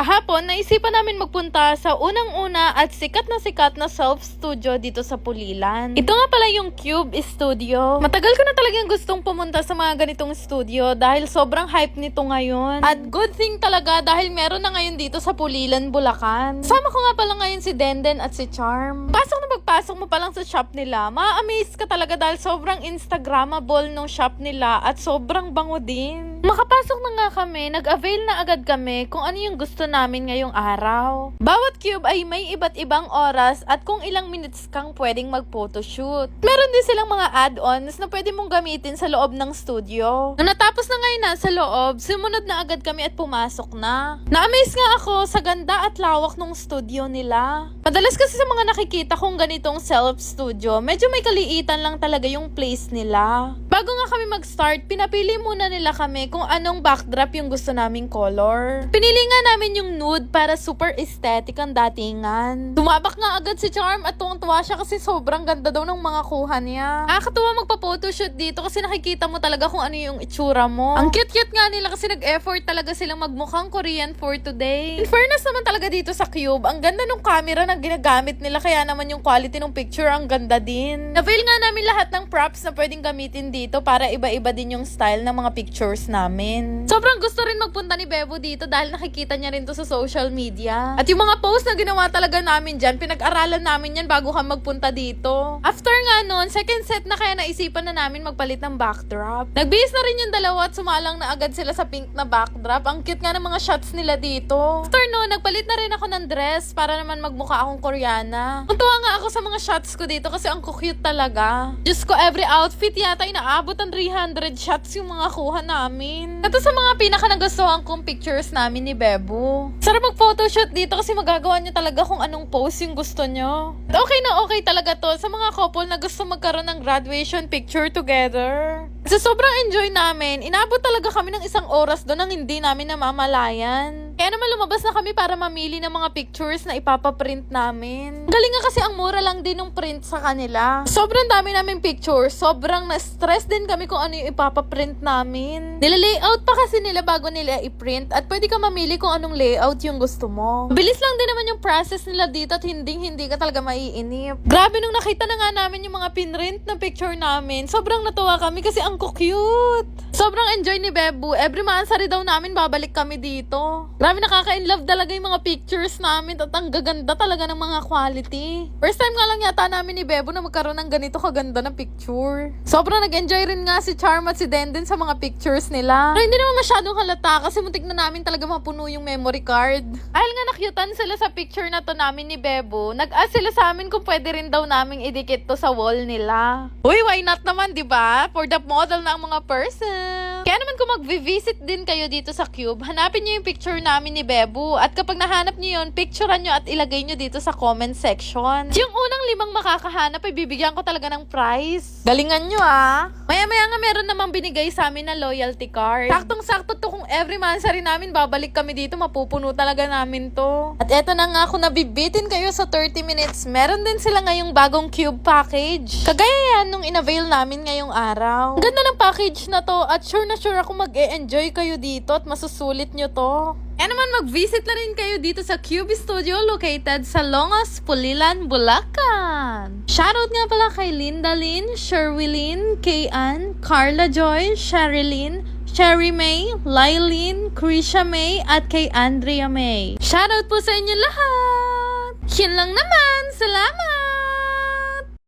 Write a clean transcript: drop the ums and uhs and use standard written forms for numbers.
Kahapon, naisipan namin magpunta sa unang-una at sikat na self-studio dito sa Pulilan. Ito nga pala yung Cube Studio. Matagal ko na talagang gustong pumunta sa mga ganitong studio dahil sobrang hype nito ngayon. At good thing talaga dahil meron na ngayon dito sa Pulilan, Bulacan. Sama ko nga pala ngayon si Denden at si Charm. Pagpasok mo pa lang sa shop nila, ma-amaze ka talaga dahil sobrang Instagrammable nung shop nila at sobrang bango din. Makapasok na nga kami, nag-avail na agad kami kung ano yung gusto namin ngayong araw. Bawat cube ay may iba't ibang oras at kung ilang minutes kang pwedeng mag-photoshoot. Meron din silang mga add-ons na pwede mong gamitin sa loob ng studio. Nung natapos na ngayon nasa loob, sumunod na agad kami at pumasok na. Na-amaze nga ako sa ganda at lawak ng studio nila. Madalas kasi sa mga nakikita kong ganitong self-studio, medyo may kaliitan lang talaga yung place nila. Bago nga kami mag-start, pinapili muna nila kami kung anong backdrop yung gusto naming color. Pinili nga namin yung nude para super aesthetic ang datingan. Tumabak nga agad si Charm at tuwang-tuwa siya kasi sobrang ganda daw ng mga kuha niya. Nakakatuwa magpa-photoshoot dito kasi nakikita mo talaga kung ano yung itsura mo. Ang cute-cute nga nila kasi nag-effort talaga silang magmukhang Korean for today. In fairness naman talaga dito sa Cube, ang ganda ng camera na ginagamit nila kaya naman yung quality ng picture ang ganda din. Navail nga namin lahat ng props na pwedeng gamitin dito para iba-iba din yung style ng mga pictures namin. Sobrang gusto rin magpunta ni Bebo dito dahil nakikita niya rin to sa social media. At yung mga post na ginawa talaga namin dyan, pinag-aralan namin yan bago kami magpunta dito. After nga nun, second set na kaya naisipan na namin magpalit ng backdrop. Nagbihis na rin yung dalawa at sumalang na agad sila sa pink na backdrop. Ang cute nga ng mga shots nila dito. After nun, nagpalit na rin ako ng dress para naman magmukha akong Koreana. Tuntua nga ako sa mga shots ko dito kasi ang cute talaga. Diyos ko, every outfit yata inaabot ng 300 shots yung mga kuha namin. Ito sa mga pinaka nagustuhan kong pictures namin ni Bebo. Sarap mag-photoshoot dito kasi magagawa nyo talaga kung anong pose yung gusto nyo. At okay na okay talaga to sa mga couple na gusto magkaroon ng graduation picture together. Kasi sobrang enjoy namin. Inabot talaga kami ng 1 oras doon nang hindi namin namamalayan. Kaya naman lumabas na kami para mamili ng mga pictures na ipapaprint namin. Galing nga kasi ang mura lang din ng print sa kanila. Sobrang dami namin pictures. Sobrang na-stress din kami kung ano yung ipapaprint namin. Nila-layout pa kasi nila bago nila i-print at pwede ka mamili kung anong layout yung gusto mo. Bilis lang din naman yung process nila dito at hindi ka talaga maiinip. Grabe nung nakita na nga namin yung mga pinrint na picture namin. Sobrang natuwa kami kasi ang cute. Sobrang enjoy ni Bebo. Every monthsary daw namin babalik kami dito. Grabe nakaka-inlove talaga yung mga pictures namin at ang gaganda talaga ng mga quality. First time nga lang yata namin ni Bebo na magkaroon ng ganito kaganda na picture. Sobrang nag-enjoy rin nga si Charm at si Denden sa mga pictures nila. Pero hindi naman masyadong halata kasi muntik na namin talaga mapuno yung memory card. Dahil nga nakyutan sila sa picture na to namin ni Bebo, nag-ask sila sa amin kung pwede rin daw naming idikit to sa wall nila. Uy, why not naman, diba? For the model ng mga person. Kaya naman kung mag-visit din kayo dito sa Cube, hanapin nyo yung picture namin ni Bebo. At kapag nahanap nyo yun, picturean nyo at ilagay nyo dito sa comment section. Yung unang 5 makakahanap ay bibigyan ko talaga ng prize. Galingan nyo ah. Maya-maya nga meron namang binigay sa amin na loyalty card. Saktong-sakto to kung every monthsary namin babalik kami dito, mapupuno talaga namin to. At eto na nga kung nabibitin kayo sa 30 minutes, meron din sila ngayong bagong Cube package. Kagaya yan nung inavail namin ngayong araw. Ang ganda ng package na to at sure na sure ako mag-e-enjoy kayo dito at masusulit nyo to. Kaya naman mag-visit na rin kayo dito sa Cube Studio located sa Longas, Pulilan, Bulacan. Shoutout nga pala kay Linda Lynn, Sherwilyn, Kayan, Carla Joy, Sherilyn, Sherry May, Lylene, Krisha May, at kay Andrea May. Shoutout po sa inyo lahat! Yun lang naman! Salamat!